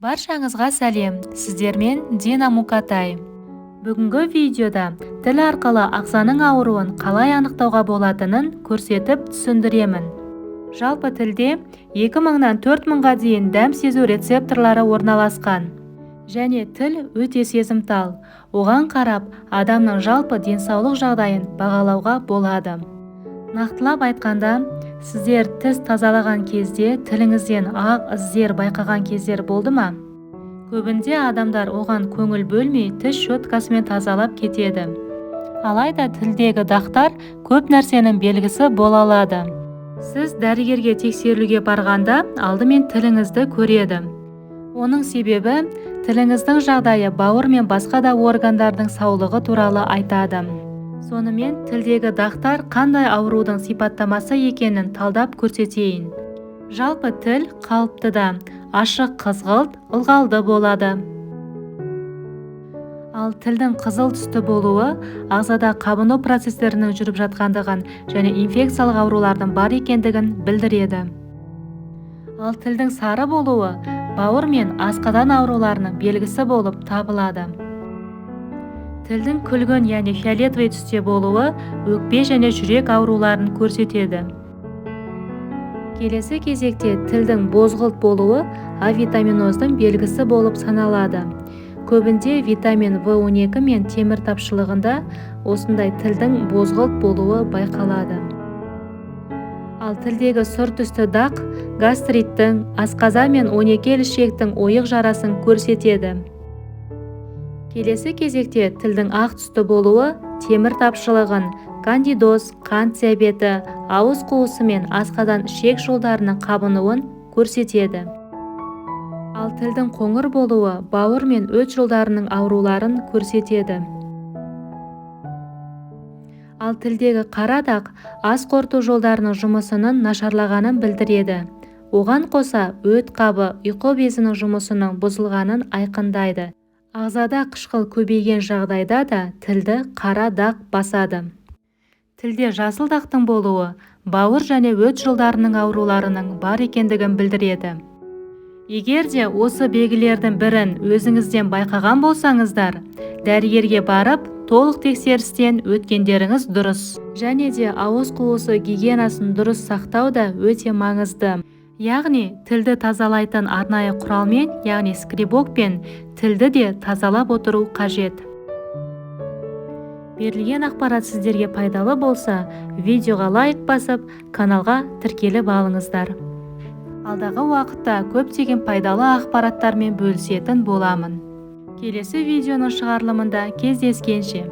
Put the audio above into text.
Баршаңызға сәлем, сіздермен Дина Мукатай. Бүгінгі видеода тіл арқылы ағзаның ауруын қалай анықтауға болатынын көрсетіп түсіндіремін. Жалпы тілде 2000-нан 4000-ға дейін дәм сезу рецепторлары орналасқан. Және тіл өте сезімтал. Оған қарап, адамның жалпы денсаулық жағдайын бағалауға болады. Нақтылап айтқанда, сіздер тіс тазалаған кезде тіліңізден ақ іздер байқаған кездер болды ма? Көбінде адамдар оған көңіл бөлмей тіс щеткасымен тазалап кетеді. Алайда тілдегі дақтар көп нәрсенің белгісі бола алады. Сіз дәрігерге тексерілуге барғанда алдымен тіліңізді көреді. Оның себебі тіліңіздің жағдайы бауыр мен басқа да органдардың саулығы туралы айтады. Сонымен тілдегі дақтар қандай аурудың сипаттамасы екенін талдап көрсетейін. Жалпы тіл қалыптыда ашық қызғылт, ылғалды болады. Ал тілдің қызыл түсті болуы ағзада қабыну процестерінің жүріп жатқандығын және инфекциялық аурулардың бар екендігін білдіреді. Ал тілдің сары болуы бауыр мен асқазан ауруларының белгісі болып табылады. Тілдің күлгін, яғни фиолетовый түсте болуы өкпе және жүрек ауруларын көрсетеді. Келесі кезекте тілдің бозғылт болуы авитаминоздың белгісі болып саналады. Көбінде витамин В12 мен темір тапшылығында осындай тілдің бозғылт болуы байқалады. Ал тілдегі сұр түсті дақ гастриттің, асқазан мен 12 ішектің ойық жарасын көрсетеді. Келесі кезекте тілдің ақ түсті болуы темір тапшылығын, кандидоз, қант диабеті, ауыз қуысы мен асқазан ішек жолдарының қабынуын көрсетеді. Ал тілдің қоңыр болуы бауыр мен өт жолдарының ауруларын көрсетеді. Ал тілдегі қара дақ ас қорыту жолдарының жұмысының нашарлағанын білдіреді. Оған қоса өт қабы, ұйқы безінің жұмысының бұзылғанын айқындайды. Ағзада қышқыл көбейген жағдайда да тілді қара дақ басады. Тілде жасыл дақтың болуы бауыр және өт жолдарының ауруларының бар екендігін білдіреді. Егер де осы белгілердің бірін өзіңізден байқаған болсаңыздар, дәрігерге барып, толық тексерістен өткендеріңіз дұрыс. Және де ауыз қуысы гигиенасын дұрыс сақтау да өте маңызды. Яғни, тілді тазалайтын арнайы құралмен, яғни скребокпен тілді де тазалап отыру қажет. Берілген ақпарат сіздерге пайдалы болса, видеоға лайк басып, каналға тіркеліп алыңыздар. Алдағы уақытта көптеген пайдалы ақпараттармен бөлісетін боламын. Келесі видеоның шығарылымында кездескенше.